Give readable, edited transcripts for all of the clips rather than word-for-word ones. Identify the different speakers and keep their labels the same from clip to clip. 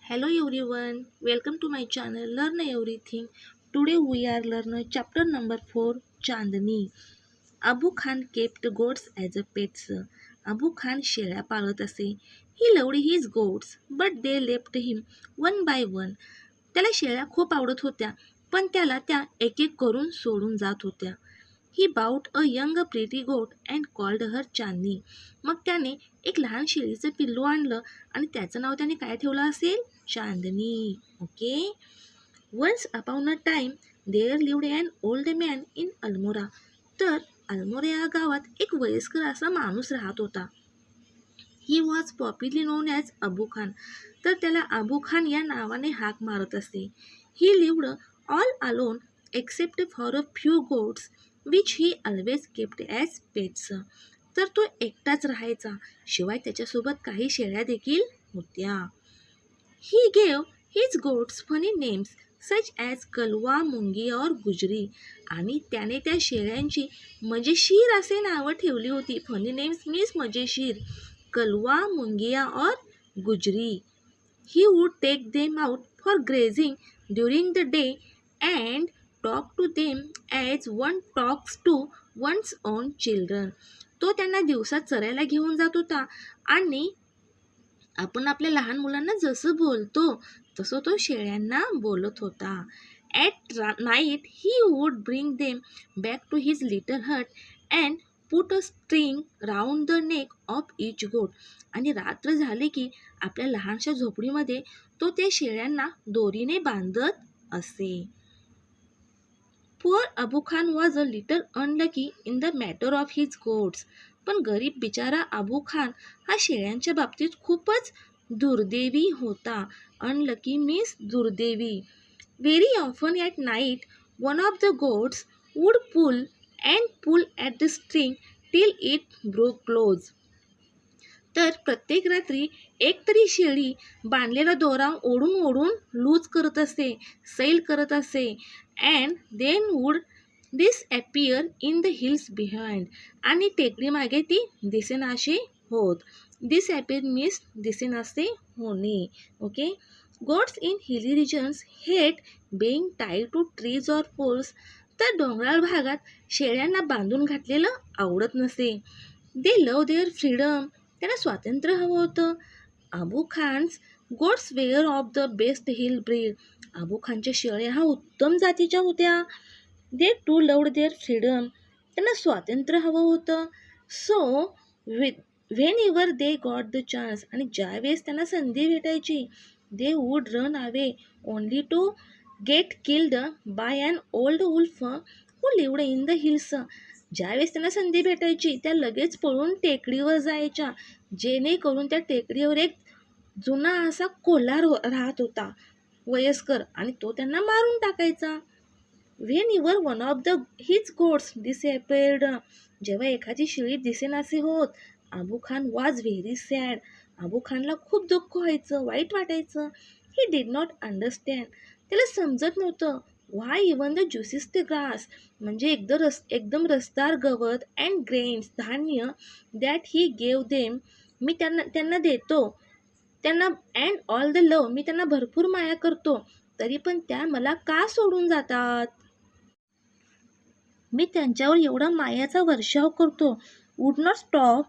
Speaker 1: Hello everyone, welcome to my channel Learn Everything. Today we are learning chapter number 4 Chandni. Abu Khan kept goats as a pets. Abu Khan शेळ्या पाळत असे. He loved his goats, but they left him one by one. त्याला शेळ्या खूप आवडत होत्या, पण त्याला त्या एक एक करून सोडून जात होत्या. He bought a young pretty goat and called her Chandni. मग त्याने एक लहान शेळीचं पिल्लू आणलं आणि त्याचं नाव त्याने काय ठेवलं असेल? Chandni. Okay. Once upon a time there lived an old man in Almora. तर अल्मोरा या गावात एक वयस्कर असा माणूस राहत होता. He was popularly known as Abu Khan. तर त्याला अबू खान या नावाने हाक मारत असे. He lived all alone except for a few goats which he always kept as pets. तर तो एकटाच राहायचा, शिवाय त्याच्यासोबत काही शेळ्या देखील होत्या. He gave his goats funny names such as Kalwa, Mungi और गुजरी. आणि त्याने त्या शेळ्यांची मजेशीर असे नावं ठेवली होती. फनी नेम्स मीन्स मजेशीर, कलवा, मुंगिया और Gujari. He would take them out for grazing during the day and talk to them as one talks to one's own children. तो त्यांना दिवसात चरायला घेऊन जात होता आणि आपण आपल्या लहान मुलांना जसं बोलतो तसं तो शेळ्यांना बोलत होता. At night he would bring them back to his little hut and put a string round the neck of each goat. आणि रात्र झाली की आपल्या लहानशा झोपडीमध्ये तो त्या शेळ्यांना दोरीने बांधत असे. Poor Abu Khan was a little unlucky in the matter of his goats. पण गरीब बिचारा अबू खान हा शेळ्यांच्या बाबतीत खूपच दुर्दैवी होता. अनलकी मीन्स दुर्दैवी. Very often at night, one of the goats would pull and pull at the string till it broke loose. तर प्रत्येक रात्री एक तरी शेळी बांधलेला दोरा ओढून ओढून लूज करत असे, सैल करत असे. And then would disappear in the hills behind. आणि टेकडीमागे ती दिसेनाशी होत. डिसअपियर मीन्स दिसेनासे होणे. Okay. Goats in hilly regions hate being tied to trees or poles. तर डोंगराळ भागात शेळ्यांना बांधून घातलेलं आवडत नसे. They love their freedom. त्यांना स्वातंत्र्य हवं होतं. Abu Khan's goats were of the best hill breed. Abu खानच्या शेळ्या हा उत्तम जातीच्या होत्या. They too loved their freedom. त्यांना स्वातंत्र्य हवं होतं. So whenever they got the chance. आणि ज्यावेळेस त्यांना संधी भेटायची, they would run away only to get killed by an old wolf who lived in the hills. ज्यावेळेस त्यांना संधी भेटायची त्या लगेच पळून टेकडीवर जायच्या, जेणेकरून त्या टेकडीवर एक जुना असा कोल्हा राहत होता, वयस्कर, आणि तो त्यांना मारून टाकायचा. When ever one of the his goats disappeared. जेव्हा एखादी शेळी दिसेनासे होत, Abu Khan was very sad. Abu खानला खूप दुःख व्हायचं, वाईट वाटायचं. He did not understand. त्याला समजत नव्हतं. व्हाय इवन द ज्युसिस्ट ग्रास. म्हणजे एकदम रसदार गवत अँड ग्रेन्स, धान्य, दॅट ही गेव देम. मी त्यांना देतो, त्यांना अँड ऑल द लव. मी त्यांना भरपूर माया करतो, तरी पण त्या मला का सोडून जातात? मी त्यांच्यावर एवढा मायाचा वर्षाव करतो. Would not stop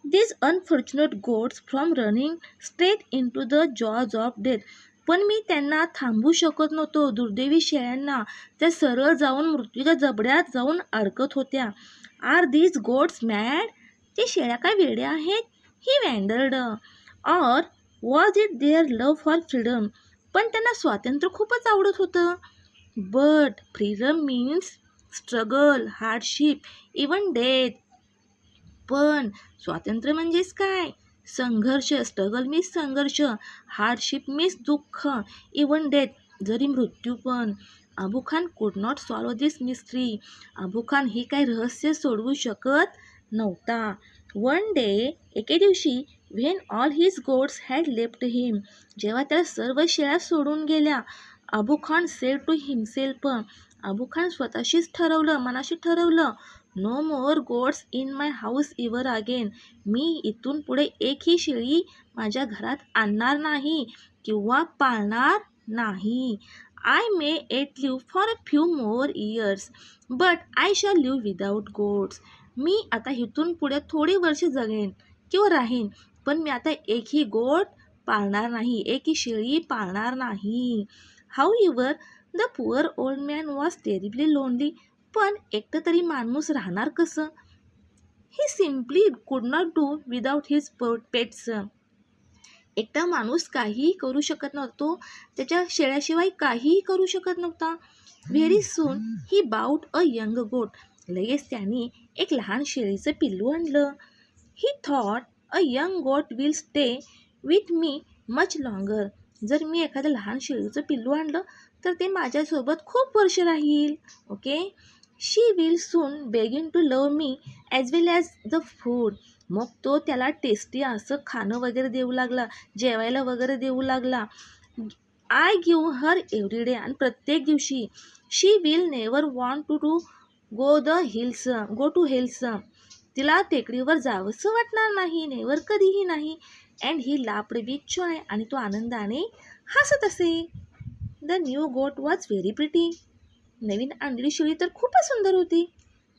Speaker 1: these unfortunate goats from running straight into the jaws of death. पण मी त्यांना थांबवू शकत नव्हतो. दुर्दैवी शेळ्यांना त्या सरळ जाऊन मृत्यूच्या जबड्यात जाऊन अडकत होत्या. Are these goats mad? ते शेळ्या काय वेड्या आहेत? He wondered. Or was it their love for freedom? पण त्यांना स्वातंत्र्य खूपच आवडत होतं. But freedom means struggle, hardship, even death. पण स्वातंत्र्य म्हणजेच काय? संघर्ष. स्ट्रगल मीन्स संघर्ष, हार्डशिप मीन्स दुःख, इवन डेथ, जरी मृत्यू पण. Abu Khan could not solve this mystery. Abu Khan ही काही रहस्य सोडवू शकत नव्हता. वन डे, एके दिवशी, when all his goats had left him. जेव्हा त्याला सर्व शेळ्या सोडून गेल्या, Abu Khan said to himself. Abu Khan स्वतःशीच ठरवलं, मनाशी ठरवलं, no more goats in my house ever again. मी इथून पुढे एकही शेळी माझ्या घरात आणणार नाही किंवा पाळणार नाही. I may yet live for a few more years but I shall live without goats. मी आता इथून पुढे थोडी वर्ष जगेन किंवा राहीन, पण मी आता एकही गोट पाळणार नाही, एकही शेळी पाळणार नाही. However the poor old man was terribly lonely. पण एकटं तरी माणूस राहणार कसं? He simply could not do without his pets. एकटा माणूस काहीही करू शकत नव्हतो, त्याच्या शेळ्याशिवाय काहीही करू शकत नव्हता. Very soon he bought a young goat. लगेच त्याने एक लहान शेळीचं पिल्लू आणलं. He thought a young goat will stay with me much longer. जर मी एखादं लहान शेळीचं पिल्लू आणलं तर ते माझ्यासोबत खूप वर्ष राहील. Okay. She will soon begin to love me as well as the food. मग तो त्याला टेस्टी असं खाणं वगैरे देऊ लागला, जेवायला वगैरे देऊ लागला. I give her every day. आणि प्रत्येक दिवशी. She will never want to go to hills. तिला टेकडीवर जावंसं वाटणार नाही, नेवर कधीही नाही. And he laughed with joy. आणि तो आनंदाने हसत असे. The new goat was very pretty. नवीन आणलेली शेळी तर खूपच सुंदर होती.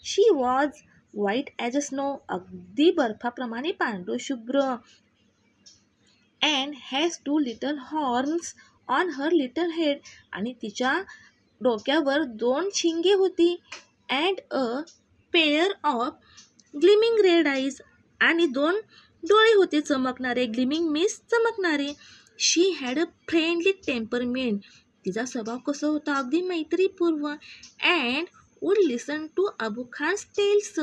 Speaker 1: She was white as a snow. अगदी बर्फाप्रमाणे पांढरशुभ्र. And has 2 little horns on her little head. आणि तिच्या डोक्यावर 2 शिंगे होती. And a pair of gleaming red eyes. आणि 2 डोळे होते चमकणारे, ग्लिमिंग मीन्स चमकणारे. She had a friendly temperament. तिचा स्वभाव कसा होता? अगदी मैत्रीपूर्व. And would listen to Abu Khan's tales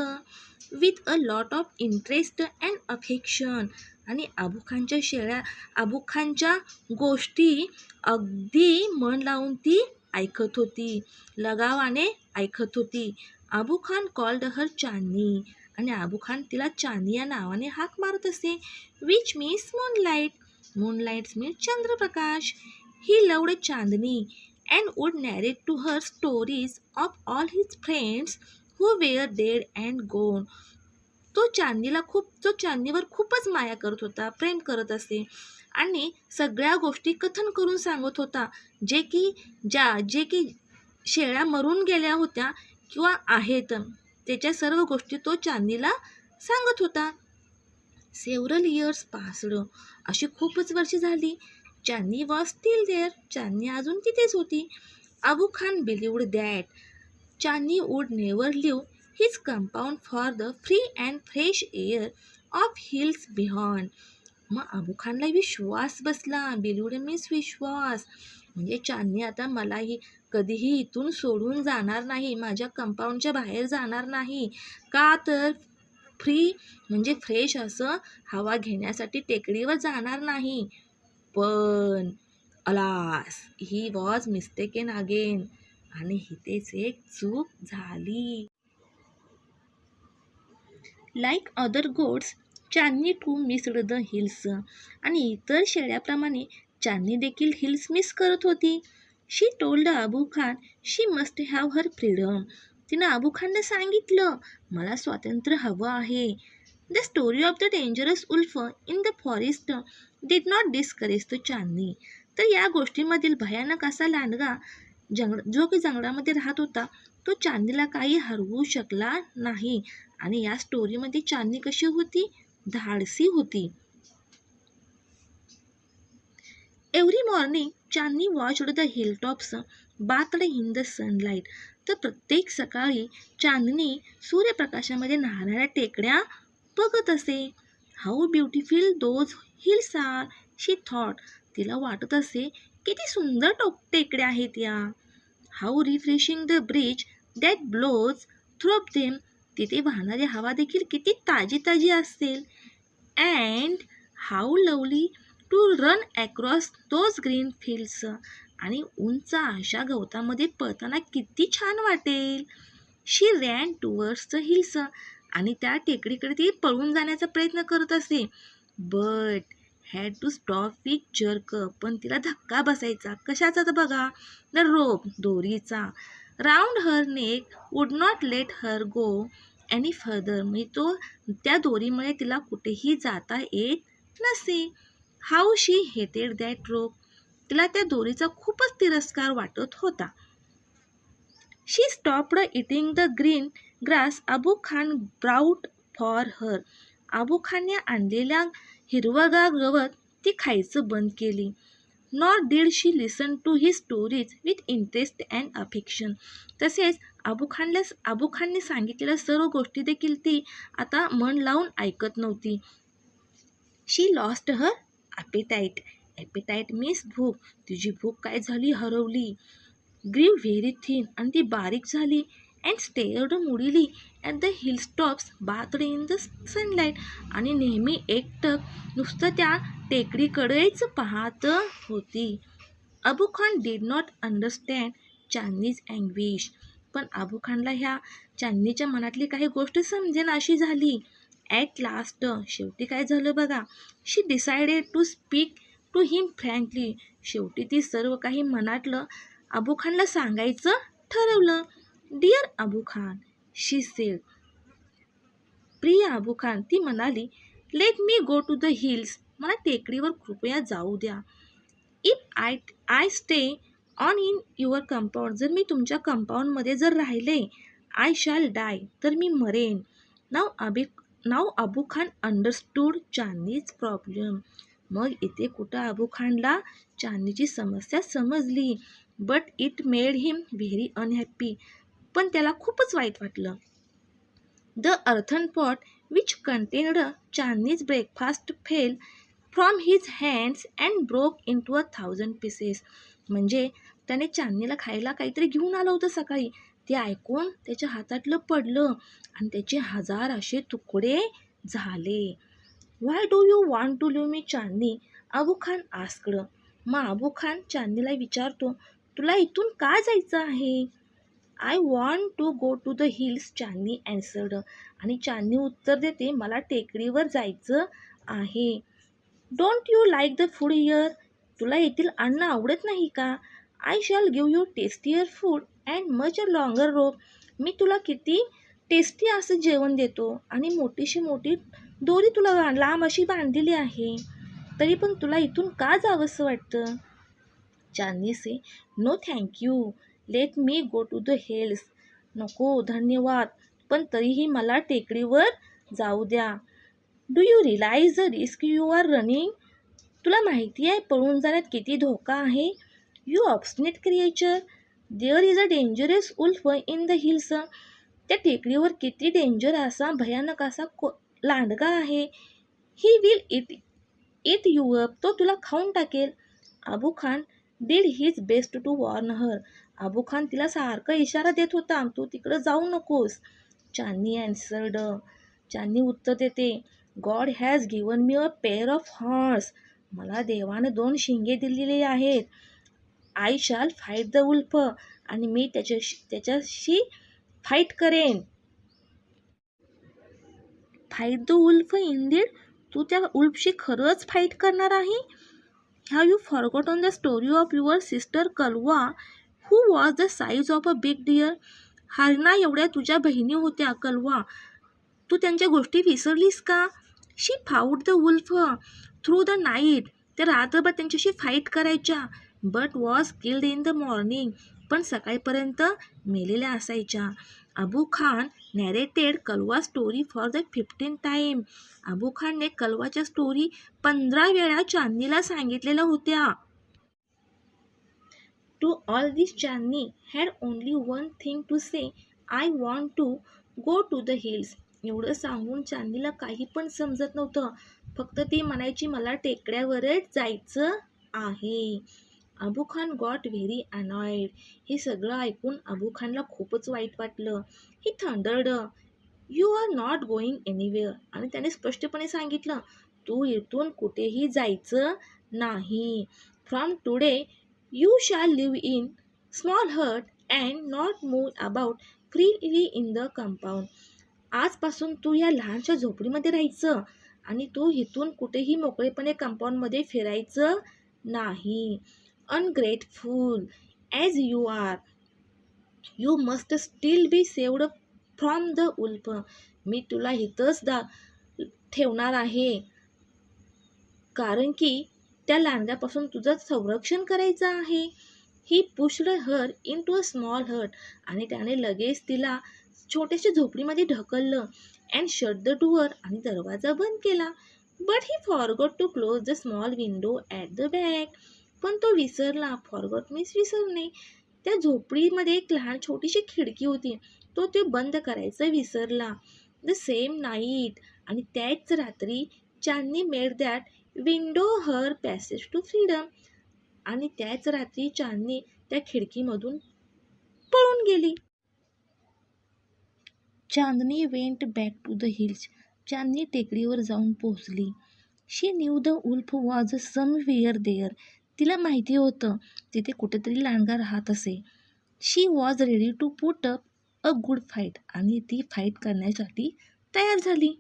Speaker 1: with a lot of interest and affection. आणि अबू खानच्या गोष्टी अगदी मन लावून ती ऐकत होती, लगावाने ऐकत होती. Abu Khan called her Chandni. आणि अबू खान तिला चांदनी या नावाने हाक मारत असे. Which means moonlight. Moonlight means Chandraprakash. He loved Chandni and would narrate to her stories of all his friends who were dead and gone. तो चांदनीवर खूपच माया करत होता, प्रेम करत असे. आणि सगळ्या गोष्टी कथन करून सांगत होता, जे की शेळ्या मरून गेल्या होत्या किंवा आहेत, त्याच्या सर्व गोष्टी तो चांदनीला सांगत होता. Several years passed. अशी खूपच वर्षे झाली. Chandni was still there. Chandni अजून तिथेच होती. Abu Khan believed that Chandni would never leave his compound for the free and fresh air of hills beyond. मग अबू खानला विश्वास बसला. बिलिव्ड मीन्स विश्वास. म्हणजे चांदनी आता मलाही कधीही इथून सोडून जाणार नाही, माझ्या कंपाऊंडच्या बाहेर जाणार नाही. का तर फ्री म्हणजे फ्रेश असं हवा घेण्यासाठी टेकडीवर जाणार नाही. पण alas he was mistaken again. आणि इथेच एक चूक झाली. Like other goats Chandni too missed the hills. आणि इतर शेळ्याप्रमाणे चांदनी देखील हिल्स मिस करत होती. She told Abu Khan she must have her freedom. तिनं अबू खानला सांगितलं, मला स्वातंत्र्य हवं आहे. The story of the dangerous wolf in the forest did not discourage the Chandni. तर या गोष्टीमधील भयानक असा लांडगा जो की जंगलामध्ये राहत होता, तो चांदनीला काही हरवू शकला नाही. आणि या स्टोरीमध्ये चांदनी कशी होती? धाडसी होती. Every morning Chandni watched the hilltops bathed in the sunlight. तर प्रत्येक सकाळी चांदनी सूर्यप्रकाशामध्ये नाहणाऱ्या टेकड्या बघत असे. How beautiful those hills are, she thought. तिला वाटत असे किती सुंदर टेकड्या आहेत या. How refreshing the breeze that blows through them. तिथे वाहणारी हवा देखील किती ताजी ताजी असेल. And how lovely to run across those green fields. आणि उंच अशा गवतामध्ये पळताना किती छान वाटेल. She ran towards the hills. आणि त्या टेकडीकडे ती पळून जाण्याचा प्रयत्न करत असे. But had to stop with jerk. पण तिला धक्का बसायचा. कशाचा तर बघा, द रोप दोरीचा. Round her neck would not let her go any further, म्हणजे तो त्या दोरीमुळे तिला कुठेही जाता येत नसे. हाऊ शी हेटेड दॅट रोप, तिला त्या दोरीचा खूपच तिरस्कार वाटत होता. She stopped eating the green grass Abu Khan brought for her, Abu खानने आणलेल्या हिरवगार गवत ती खायचं बंद केली. Nor did she listen to his stories with interest and affection, तसेच अबू खानने सांगितलेल्या सर्व गोष्टी देखील ती आता मन लावून ऐकत नव्हती. She lost her appetite, appetite means भूक, तिची भूक काय झाली, हरवली. ग्रीव व्हेरी थिन, आणि ती बारीक झाली. And stared moodily at the hilltops bathed in the sunlight, आणि नेहमी एकटक नुसतं त्या टेकडीकडेच पाहत होती. Abu Khan did not understand Chandni's anguish, पण अबू खानला ह्या चांदनीच्या मनातली काही गोष्ट समजेना अशी झाली. ॲट लास्ट, शेवटी काय झालं बघा, she decided to speak to him frankly, शेवटी ती सर्व काही मनातलं अबू खानला सांगायचं ठरवलं. Dear Abu Khan, she said, प्रिय अबू खान, ती म्हणाली, let me go to the hills, मला टेकडीवर कृपया जाऊ द्या. If I stay on in your compound, जर मी तुमच्या कंपाऊंडमध्ये जर राहिले, आय शॅल डाय, तर मी मरेन. Now Abu Khan understood Chandni's problem, मग इथे कुठं अबू खानला चांदनीची समस्या समजली. But it made him very unhappy, पण त्याला खूपच वाईट वाटलं. The earthen pot which contained Chandni's breakfast fell from his hands and broke into 1,000 pieces, म्हणजे त्याने चांदनीला खायला काहीतरी घेऊन आलं होतं सकाळी, ते ऐकून त्याच्या हातातलं पडलं आणि त्याचे 1000 असे तुकडे झाले. Why do you want to leave me Chandni, Abu Khan asked. मग अबू खान चांदनीला विचारतो, तुला इथून का जायचं आहे? I want to go to the hills, Chandni answered, आणि चांदनी उत्तर देते, मला टेकडीवर जायचं आहे. Don't you like the food here, तुला येथील अन्न आवडत नाही का? I shall give you tastier food and much a longer rope, मी तुला किती टेस्टी असं जेवण देतो आणि मोठी दोरी तुला लांब अशी बांधलेली आहे, तरी पण तुला इथून का जावंसं वाटतं? Chandni said, no thank you, let me go to the hills, नको धन्यवाद, पण तरीही मला टेकडीवर जाऊ द्या. Do you realise the risk you are running, तुला माहिती आहे पळून जाण्यात किती धोका आहे? You obstinate creature, there is a dangerous wolf in the hills, त्या टेकडीवर किती डेंजर असा भयानक असा लांडगा आहे. He will eat you up, तो तुला खाऊन टाकेल. Abu Khan did his best to warn हर, अबू खान तिला सारखा इशारा देत होता, तू तिकडं जाऊ नकोस. चांदनी ॲन्सर्ड, चांदनी उत्तर देते, God has given me a pair of horns, मला देवाने 2 शिंगे दिलेली आहेत. I shall fight the wolf, आणि मी त्याच्याशी फाईट करेन. फाईट द वुल्फ इंडीड, तू त्या उल्फशी खरंच फाईट करणार आहे? Have you forgotten the story of your sister Kalwa who was the size of a big deer, हरणा एवढ्या तुझ्या बहिणी होत्या कलवा, तू त्यांच्या गोष्टी विसरलीस का? She fought the wolf through the night, त्या रात्रभर त्यांच्याशी फाईट करायच्या. But was killed in the morning, पण सकाळपर्यंत मेलेल्या असायच्या. Abu Khan narrated Kalwa story for the 15th time, अबू खानने कलवाच्या स्टोरी 15 वेळा चांदनीला सांगितलेल्या होत्या. To all this Chandni had only one thing to say, I want to go to the hills, एवढं सांगून चांदनीला काही पण समजत नव्हतं, फक्त ती म्हणायची, मला टेकड्यावरच जायचं आहे. Abu Khan got very annoyed, हे सगळं ऐकून अबू खानला खूपच वाईट वाटलं. He thundered, you are not going anywhere, आणि त्याने स्पष्टपणे सांगितलं, तू इथून कुठेही जायचं नाही. From today you shall live in small hut and not move about freely in the compound, आजपासून तू या लहानशा झोपडीमध्ये राहायचं आणि तू इथून कुठेही मोकळेपणे कंपाऊंडमध्ये फिरायचं नाही. Ungrateful as you are, you must still be saved from the wolf. मी तुला इथंच ठेवणार आहे, कारण की त्या लांडग्यापासून तुझं संरक्षण करायचं आहे. He pushed her into a small hut. आणि त्याने लगेच तिला छोट्याशा झोपडीमध्ये ढकललं. And shut the door. आणि दरवाजा बंद केला. But he forgot to close the small window at the back. पण तो विसरला. फॉरगॉट मीन्स विसरणे. त्या झोपडीमध्ये एक लहान छोटीशी खिडकी होती. तो ते बंद करायचं विसरला. The same night. आणि त्याच रात्री Chandni made that window her passage to freedom. आणि त्याच रात्री चांदनी त्या खिडकीमधून पळून गेली. Chandni went back to the hills. Chandni टेकडीवर जाऊन पोहोचली. She knew the wolf was somewhere there. तिला माहिती होतं तिथे कुठेतरी लांडगा राहत असे. She was ready to put up a good fight. आणि ती फाईट करण्यासाठी तयार झाली.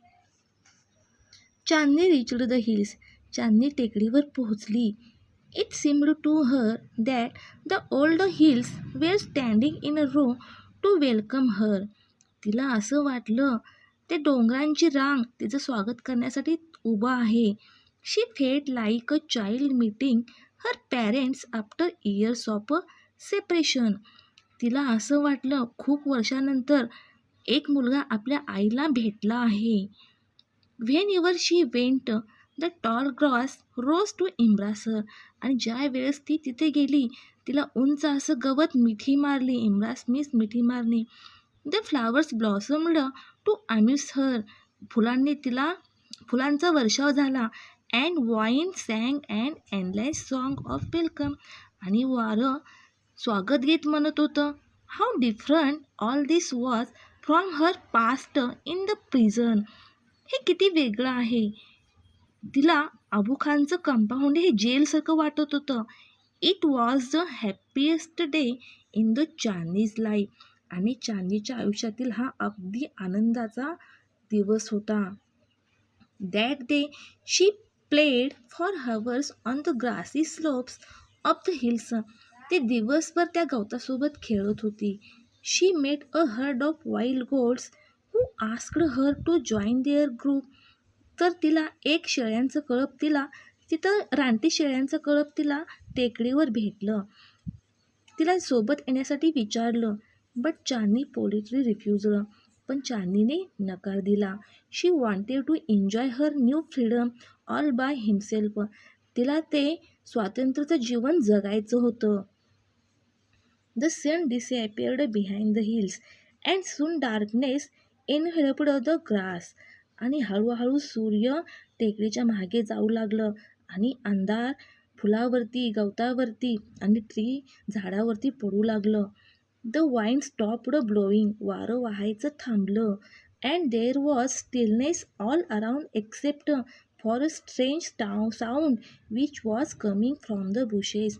Speaker 1: Chandni reached the hills. Chandni टेकडीवर पोहोचली. It seemed to her that the old hills were standing in a row to welcome her. तिला असं वाटलं ते डोंगरांची रांग तिचं स्वागत करण्यासाठी उभं आहे. She felt like a child meeting her parents after years of separation. तिला असं वाटलं खूप वर्षानंतर एक मुलगा आपल्या आईला भेटला आहे. Whenever she went the tall grass rose to embrace her. आणि ज्या वेळेस ती तिथे गेली तिला उंच असं गवत मिठी मारली. इम्ब्रास मीन्स मिठी मारणे. The flowers blossomed to amuse her. फुलांचा वर्षाव झाला. And wind sang and endless song of welcome. आणि वारं स्वागत गीत म्हणत होतं. How different all this was from her past in the prison. हे किती वेगळं आहे. तिला अबू खानचं कंपाऊंड हे जेलसारखं वाटत होतं. It was the happiest day in the Chandni's life. आणि चांदनीच्या आयुष्यातील हा अगदी आनंदाचा दिवस होता. That day she played for hours on the grassy slopes of the hills. ते दिवसभर त्या गवतासोबत खेळत होती. She met a herd of wild goats who asked her to join their group. तर तिला एक शेळ्यांचं कळप तिथं रानटी शेळ्यांचं कळप तिला टेकडीवर भेटलं. तिला सोबत येण्यासाठी विचारलं. But Chandni politely refused. पण चांदनीने नकार दिला. She wanted to enjoy her new freedom all by himself. तिला ते स्वातंत्र्याचं जीवन जगायचं होतं. The sun disappeared behind the hills and soon darkness enveloped the grass. आणि हळूहळू सूर्य टेकडीच्या मागे जाऊ लागलं. आणि अंधार फुलावरती, गवतावरती आणि झाडावरती पडू लागलं. The wind stopped blowing. वारं वाहायचं थांबलं. And there was stillness all around except for a strange sound which was coming from the bushes.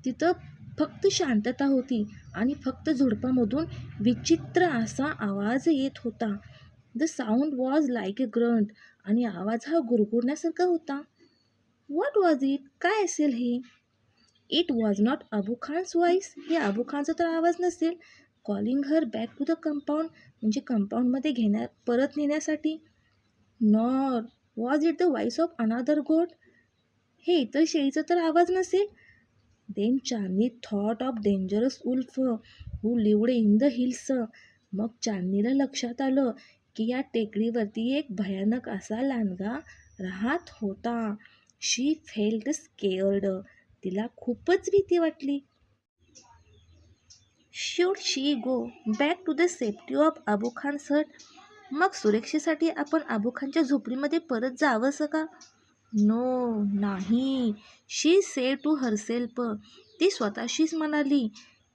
Speaker 1: तिथं फक्त शांतता होती आणि फक्त झुडपामधून विचित्र असा आवाज येत होता. The sound was like a grunt. आणि आवाज हा गुरगुरण्यासारखा होता. What was it? काय असेल हे? It was not Abu Khan's voice. हे अबू खानचा तर आवाज नसेल. Calling her back to the compound. म्हणजे कंपाऊंडमध्ये परत नेण्यासाठी. Nor was it the voice of another goat. हे इतर शेळीचा तर आवाज नसेल. Then Chandni thought of dangerous wolf who lived in the hills. मग चांदनीला लक्षात आलं की या टेकडीवरती एक भयानक असा लांडगा राहत होता. She felt scared. तिला खूपच भीती वाटली. Should she go back to the safety of Abu Khan's hut. मग सुरक्षेसाठी आपण अबू खानच्या झोपडीमध्ये परत जावंसं का? नो, नाही. She said to herself. ती स्वतःशीच म्हणाली.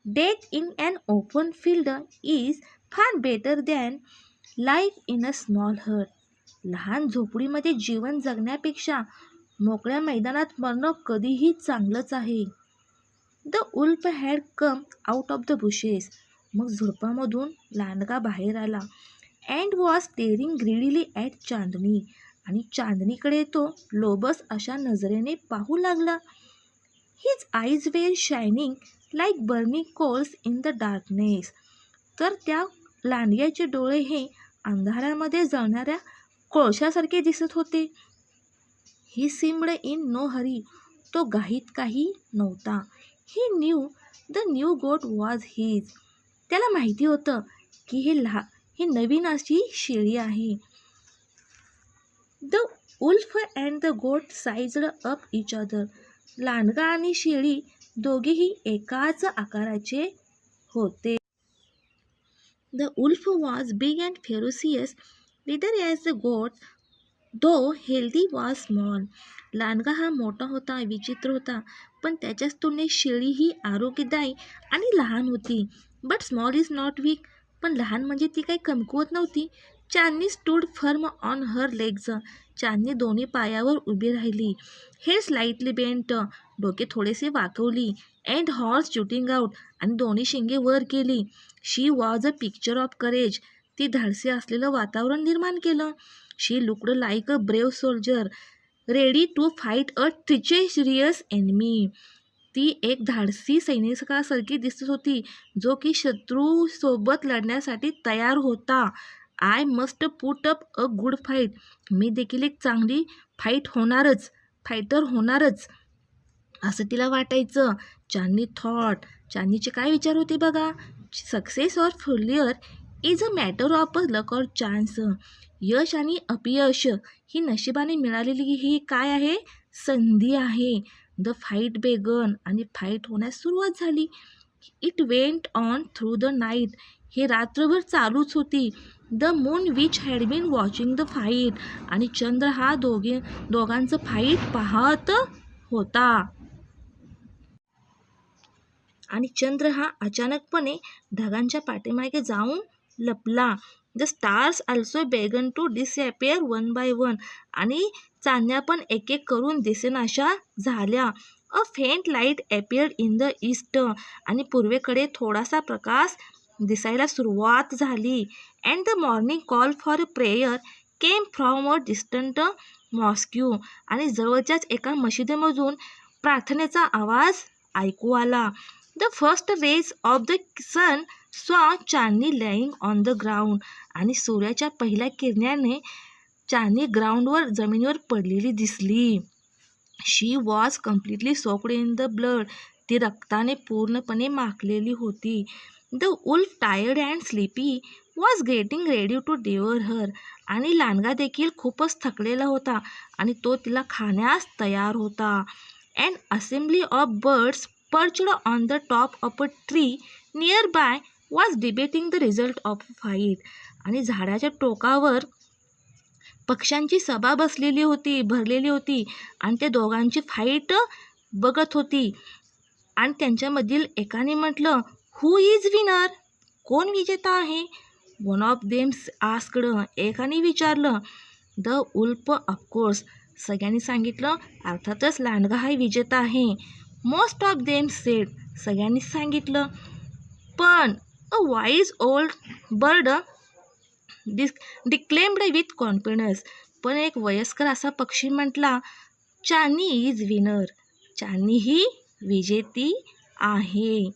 Speaker 1: Death in an open field is far better than life in a small hut. लहान झोपडीमध्ये जीवन जगण्यापेक्षा मोकळ्या मैदानात मरणं कधीही चांगलंच आहे. The wolf had come out of the bushes. मग झुडपामधून लांडगा बाहेर आला. And was staring greedily at Chandni. आणि चांदनीकडे तो लोभस अशा नजरेने पाहू लागला. His eyes were shining like burning coals in the darkness. तर त्या लांडग्याचे डोळे हे अंधारामध्ये जळणाऱ्या कोळशासारखे दिसत होते. He seemed in no hurry. तो घाईत काही नव्हता. He knew the new goat was his. त्याला माहिती होतं की ही नवीन अशी शेळी आहे. The wolf and the goat sized up each other. लांडगा आणि शेळी दोघेही एकाच आकाराचे होते. The wolf was big and ferocious whereas the goat though healthy was small. लांडगा हा मोठा होता, विचित्र होता, पण त्याच्याच तुलनेत शेळी ही आरोग्यदायी आणि लहान होती. But small is not weak. पण लहान म्हणजे ती काही कमकुवत नव्हती. Chandni stood firm on her legs. चांदनी दोन्ही पायावर उभी राहिली. Head slightly bent. डोके थोडेसे वाकवली. And horns shooting out. आणि दोन्ही शिंगे वर केली. She was a picture of courage. ती धाडसी असलेलं वातावरण निर्माण केलं. She looked like a brave soldier ready to fight a treacherous enemy. ती एक धाडसी सैनिकासारखी दिसत होती, जो की शत्रूसोबत लढण्यासाठी तयार होता. I must put up a good fight. मी देखील एक चांगली फायटर होणारच असं तिला वाटायचं. चांदनी थॉट. चांदनीचे काय विचार होते बघा. Success or failure is a matter of luck or chance. यश आणि अपयश ही नशिबाने मिळालेली ही काय आहे, संधी आहे. द फाईट बेगन. आणि फाईट होण्यास सुरुवात झाली. It went on through the night. हे रात्रभर चालूच होती. The moon which had been watching the fight. आणि चंद्र हा दोघांचं फाईट पाहत होता. आणि चंद्र हा अचानकपणे ढगांच्या पाठीमागे जाऊन लपला. The stars also began to disappear one by one. आणि चांदण्या पण एक एक करून दिसेनाशा झाल्या. A faint light appeared in the east. आणि पूर्वेकडे थोडासा प्रकाश दिसायला सुरुवात झाली. And the morning call for prayer came from a distant mosque. आणि जवळच्याच एका मशिदीमधून प्रार्थनेचा आवाज ऐकू आला. The first rays of the sun saw Chandni lying on the ground. आणि सूर्याच्या पहिल्या किरणाने चांदनी ग्राउंडवर जमिनीवर पडलेली दिसली. She was completely soaked in the blood. ती रक्ताने पूर्णपणे माखलेली होती. The wolf tired and sleepy was getting ready to devour her. आणि लांडगा देखील खूपच थकलेला होता आणि तो तिला खाण्यास तयार होता. An assembly of birds perched on the top of a tree nearby was debating the result of a fight. आणि झाडाच्या टोकावर पक्ष्यांची सभा भरलेली होती आणि ते दोघांची फाईट बघत होती. आणि त्यांच्यामधील एकाने म्हटलं, हू इज विनर. कोण विजेता आहे. One of them asked. एकाने विचारलं. The wolf of course. सगळ्यांनी सांगितलं, अर्थातच लांडगा हा विजेता आहे. Most of them said. सगळ्यांनी सांगितलं. पण a wise old bird declaimed with confidence. पण एक वयस्कर असा पक्षी म्हटला, चांदनी इज विनर. चांदनी ही विजेती आहे.